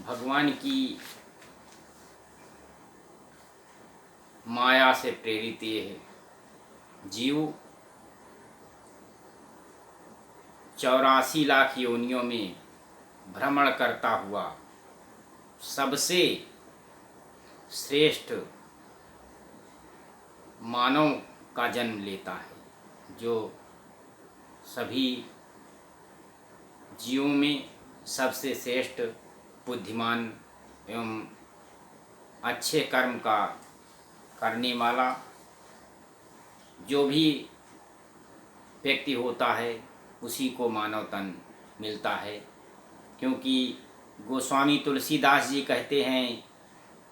भगवान की माया से प्रेरित ये है। जीव 84 लाख योनियों में भ्रमण करता हुआ सबसे श्रेष्ठ मानव का जन्म लेता है, जो सभी जीवों में सबसे श्रेष्ठ, बुद्धिमान एवं अच्छे कर्म का करने वाला जो भी व्यक्ति होता है उसी को मानव तन मिलता है। क्योंकि गोस्वामी तुलसीदास जी कहते हैं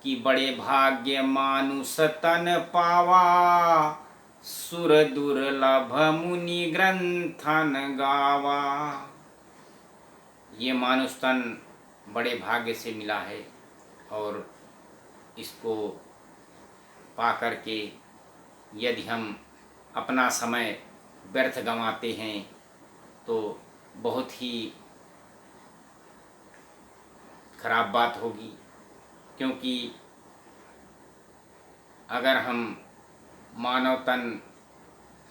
कि बड़े भाग्य मानुष तन पावा, सुर दुर्लभ मुनि ग्रंथन गावा। ये मानुष तन बड़े भाग्य से मिला है और इसको पा करके यदि हम अपना समय व्यर्थ गंवाते हैं तो बहुत ही खराब बात होगी। क्योंकि अगर हम मानव तन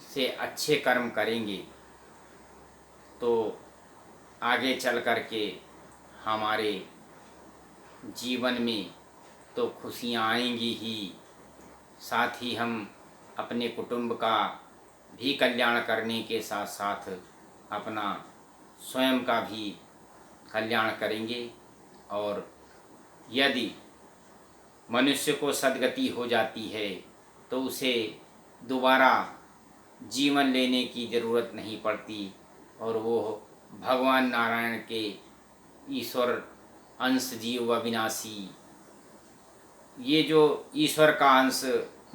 से अच्छे कर्म करेंगे तो आगे चल कर के हमारे जीवन में तो खुशियाँ आएंगी ही, साथ ही हम अपने कुटुंब का भी कल्याण करने के साथ साथ अपना स्वयं का भी कल्याण करेंगे। और यदि मनुष्य को सद्गति हो जाती है तो उसे दोबारा जीवन लेने की ज़रूरत नहीं पड़ती और वो भगवान नारायण के ईश्वर अंश जीव अविनाशी, ये जो ईश्वर का अंश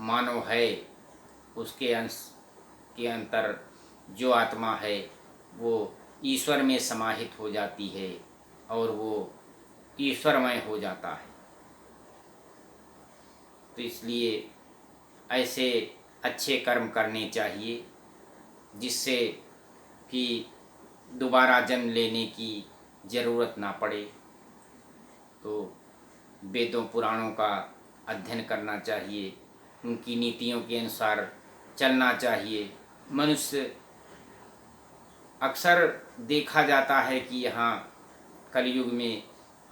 मानव है उसके अंश के अंतर जो आत्मा है वो ईश्वर में समाहित हो जाती है और वो ईश्वरमय हो जाता है। तो इसलिए ऐसे अच्छे कर्म करने चाहिए जिससे कि दोबारा जन्म लेने की ज़रूरत ना पड़े। तो वेदों पुराणों का अध्ययन करना चाहिए, उनकी नीतियों के अनुसार चलना चाहिए। मनुष्य अक्सर देखा जाता है कि यहाँ कलयुग में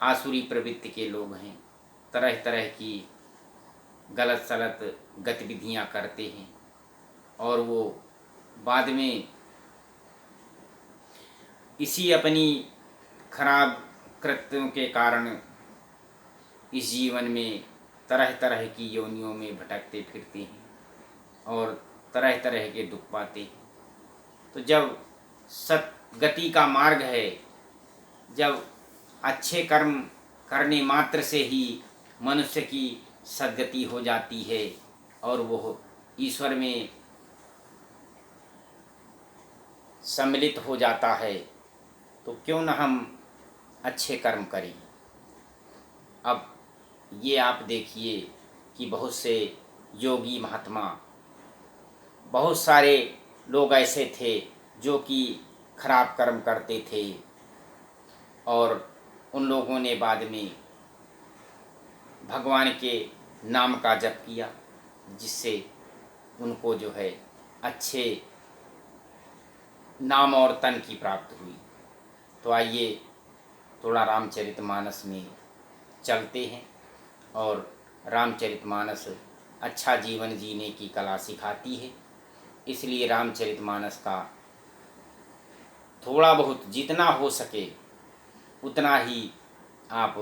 आसुरी प्रवृत्ति के लोग हैं, तरह तरह की गलत सलत गतिविधियाँ करते हैं और वो बाद में इसी अपनी खराब कृत्यों के कारण इस जीवन में तरह तरह की योनियों में भटकते फिरते हैं और तरह तरह के दुख पाते हैं। तो जब सतगति का मार्ग है, जब अच्छे कर्म करने मात्र से ही मनुष्य की सद्गति हो जाती है और वो ईश्वर में सम्मिलित हो जाता है, तो क्यों न हम अच्छे कर्म करें। अब ये आप देखिए कि बहुत से योगी महात्मा, बहुत सारे लोग ऐसे थे जो कि खराब कर्म करते थे और उन लोगों ने बाद में भगवान के नाम का जप किया जिससे उनको जो है अच्छे नाम और तन की प्राप्ति हुई। तो आइए थोड़ा रामचरितमानस में चलते हैं और रामचरितमानस अच्छा जीवन जीने की कला सिखाती है। इसलिए रामचरितमानस का थोड़ा बहुत जितना हो सके उतना ही आप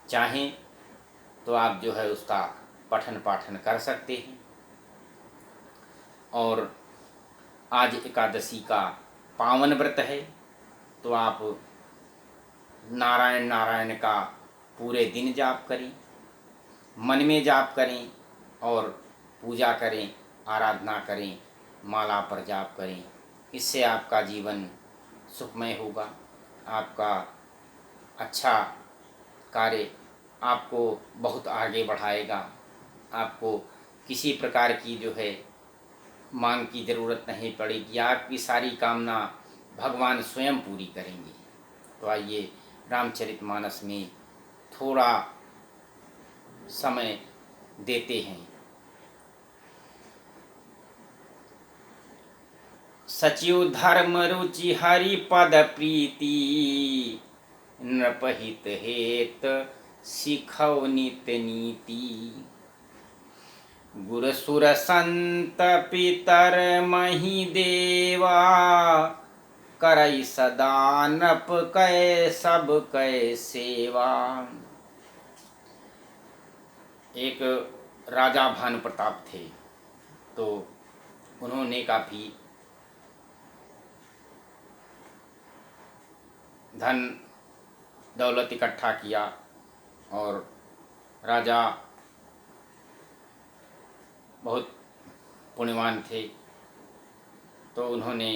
चाहें तो आप जो है उसका पठन पाठन कर सकते हैं। और आज एकादशी का पावन व्रत है तो आप नारायण नारायण का पूरे दिन जाप करें, मन में जाप करें और पूजा करें, आराधना करें, माला पर जाप करें। इससे आपका जीवन सुखमय होगा, आपका अच्छा कार्य आपको बहुत आगे बढ़ाएगा। आपको किसी प्रकार की जो है मांग की ज़रूरत नहीं पड़ेगी, आपकी सारी कामना भगवान स्वयं पूरी करेंगे। तो आइए रामचरितमानस में थोड़ा समय देते हैं। सचिव धर्म रुचि हरि पद प्रीति, नृपहित हेत सिखौ नित्य नीति। गुर सुर संत पितर मही देवा, करई सदा नप कै सब कै सेवा। एक राजा भानु प्रताप थे, तो उन्होंने काफ़ी धन दौलत इकट्ठा किया और राजा बहुत पुण्यवान थे। तो उन्होंने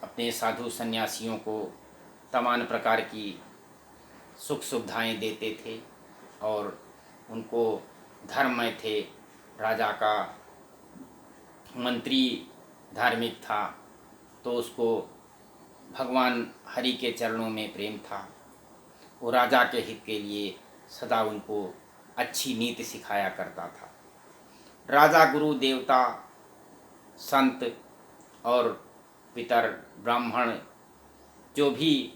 अपने साधु सन्यासियों को तमाम प्रकार की सुख सुविधाएं देते थे और उनको धर्ममय थे। राजा का मंत्री धार्मिक था, तो उसको भगवान हरि के चरणों में प्रेम था। वो राजा के हित के लिए सदा उनको अच्छी नीति सिखाया करता था। राजा गुरु देवता संत और पितर ब्राह्मण जो भी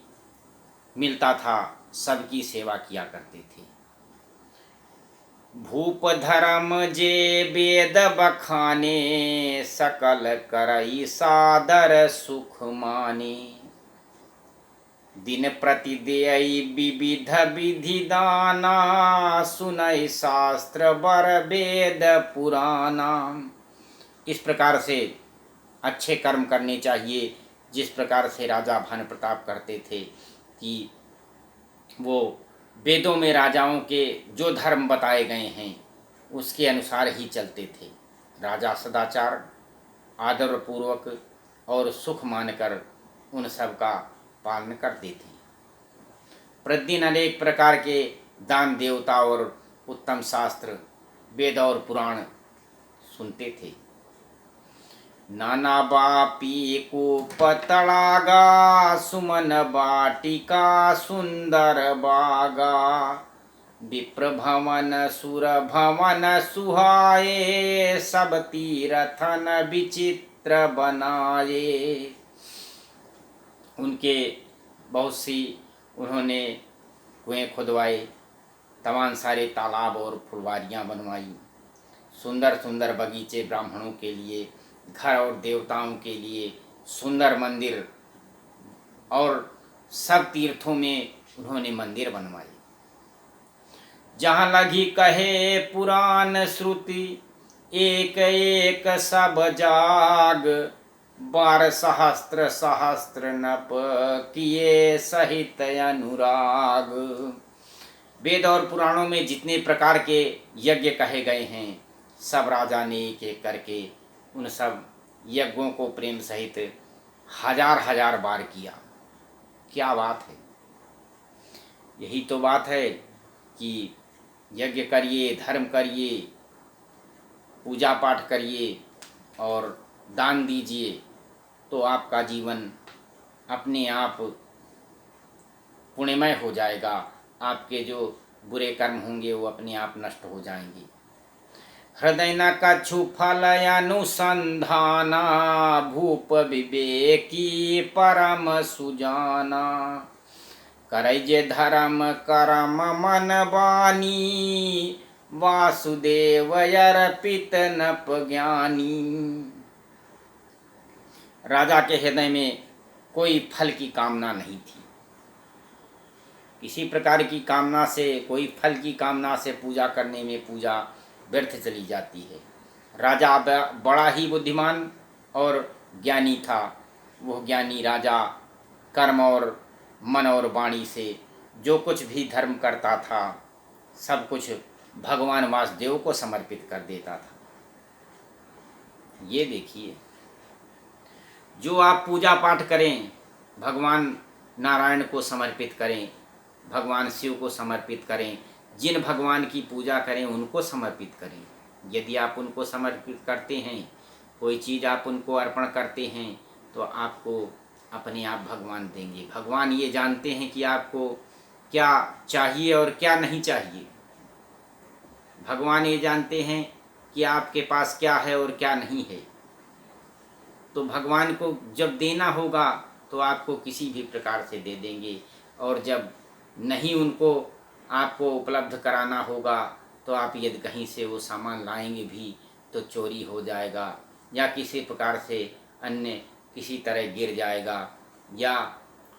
मिलता था सबकी सेवा किया करते थे। भूप धर्म जे वेद बखाने, सकल करई सादर सुख माने। दिन प्रति देई विविध विधि दाना, सुनई शास्त्र वर वेद पुराना। इस प्रकार से अच्छे कर्म करने चाहिए, जिस प्रकार से राजा भानु प्रताप करते थे कि वो वेदों में राजाओं के जो धर्म बताए गए हैं उसके अनुसार ही चलते थे। राजा सदाचार, आदरपूर्वक और सुख मानकर उन सब का पालन करते थे। प्रतिदिन अनेक प्रकार के दान देवता और उत्तम शास्त्र, वेद और पुराण सुनते थे। नाना बापी को पतड़ागा, सुमन बाटिका सुंदर बागा। विप्र भवन सुर भवन सुहाए, सब तीरथन विचित्र बनाए। उनके बहुत सी उन्होंने कुएं खुदवाए, तमाम सारे तालाब और फुलवारियाँ बनवाई, सुंदर सुंदर बगीचे ब्राह्मणों के लिए, घर और देवताओं के लिए सुंदर मंदिर, और सब तीर्थों में उन्होंने मंदिर बनवाए। जहाँ लगी कहे पुराण श्रुति, एक एक सब जाग। 12 सहस्त्र सहस्त्र नप, किए सहित अनुराग। वेद और पुराणों में जितने प्रकार के यज्ञ कहे गए हैं, सब राजा ने एक एक करके उन सब यज्ञों को प्रेम सहित हजार हजार बार किया। क्या बात है! यही तो बात है कि यज्ञ करिए, धर्म करिए, पूजा पाठ करिए और दान दीजिए, तो आपका जीवन अपने आप पुण्यमय हो जाएगा। आपके जो बुरे कर्म होंगे वो अपने आप नष्ट हो जाएंगे। हृदय न कछु फल अनुसंधाना, भूप विवेकी परम सुजाना। करई जे धर्म करम मन बानी, वासुदेव अर्पित नप ज्ञानी। राजा के हृदय में कोई फल की कामना नहीं थी। किसी प्रकार की कामना से, कोई फल की कामना से पूजा करने में पूजा व्यर्थ चली जाती है। राजा बड़ा ही बुद्धिमान और ज्ञानी था। वो ज्ञानी राजा कर्म और मन और वाणी से जो कुछ भी धर्म करता था, सब कुछ भगवान वासुदेव को समर्पित कर देता था। ये देखिए, जो आप पूजा पाठ करें, भगवान नारायण को समर्पित करें, भगवान शिव को समर्पित करें, जिन भगवान की पूजा करें उनको समर्पित करें। यदि आप उनको समर्पित करते हैं, कोई चीज़ आप उनको अर्पण करते हैं, तो आपको अपने आप भगवान देंगे। भगवान ये जानते हैं कि आपको क्या चाहिए और क्या नहीं चाहिए। भगवान ये जानते हैं कि आपके पास क्या है और क्या नहीं है। तो भगवान को जब देना होगा तो आपको किसी भी प्रकार से दे देंगे, और जब नहीं उनको आपको उपलब्ध कराना होगा तो आप यदि कहीं से वो सामान लाएंगे भी तो चोरी हो जाएगा, या किसी प्रकार से अन्य किसी तरह गिर जाएगा, या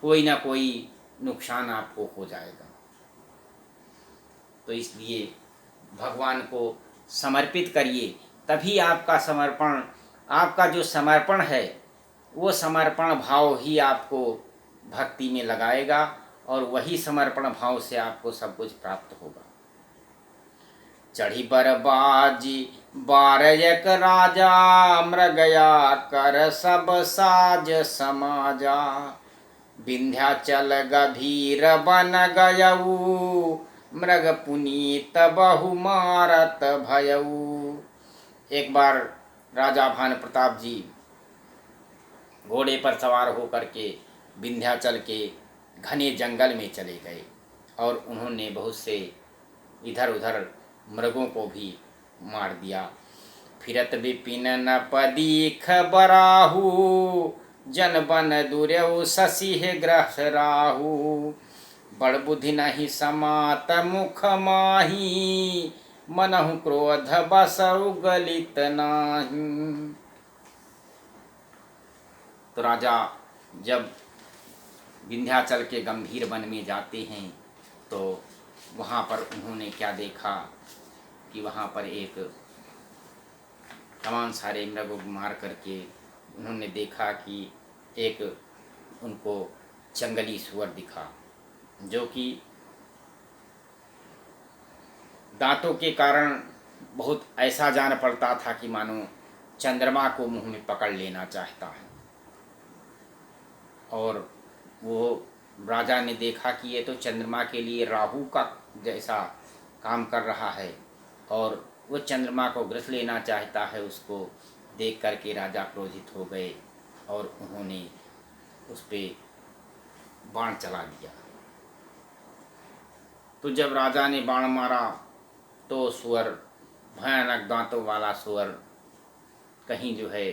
कोई ना कोई नुकसान आपको हो जाएगा। तो इसलिए भगवान को समर्पित करिए, तभी आपका समर्पण, आपका जो समर्पण है वो समर्पण भाव ही आपको भक्ति में लगाएगा, और वही समर्पण भाव से आपको सब कुछ प्राप्त होगा। चढ़ी बरबाजी बारयक राजा, मृगया कर सब साज समाजा, विंध्याचल गभीर बन गयऊ, मृग पुनीत बहु मारत भयऊ। एक बार राजा भानु प्रताप जी घोड़े पर सवार होकर के विंध्याचल के घने जंगल में चले गए, और उन्होंने बहुत से इधर उधर मृगों को भी मार दिया। फिरत विपिन न पदीख बराहू, जन बन दुर्यऊ ससिह ग्रह राहू, बड़ बुद्धि नहीं समात मुख माही, मनहु क्रोध बसउ गलित नाही। तो राजा जब विंध्याचल के गंभीर वन में जाते हैं तो वहाँ पर उन्होंने क्या देखा कि वहाँ पर एक तमाम सारे मृगों को मार करके उन्होंने देखा कि एक उनको जंगली सुअर दिखा, जो कि दांतों के कारण बहुत ऐसा जान पड़ता था कि मानो चंद्रमा को मुंह में पकड़ लेना चाहता है। और वो राजा ने देखा कि ये तो चंद्रमा के लिए राहु का जैसा काम कर रहा है, और वो चंद्रमा को ग्रस लेना चाहता है। उसको देख करके राजा क्रोधित हो गए और उन्होंने उस पर बाण चला दिया। तो जब राजा ने बाण मारा तो सुअर, भयानक दांतों वाला सुअर, कहीं जो है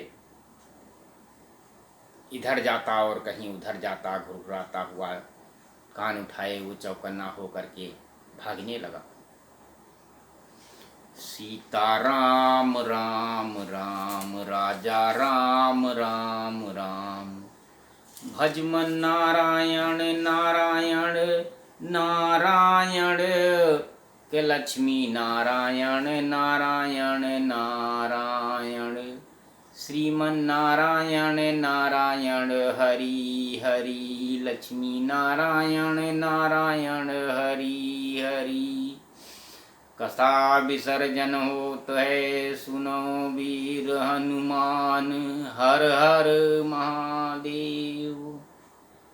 इधर जाता और कहीं उधर जाता, घुरघुराता हुआ कान उठाए वो चौकन्ना हो करके भागने लगा। सीता राम राम राम, राजा राम राम राम, भजमन नारायण नारायण नारायण, के लक्ष्मी नारायण नारायण नारायण, श्रीमन नारायण नारायण हरि हरि, लक्ष्मी नारायण नारायण हरि हरि। कथा विसर्जन होत है सुनो वीर हनुमान, हर हर महादेव।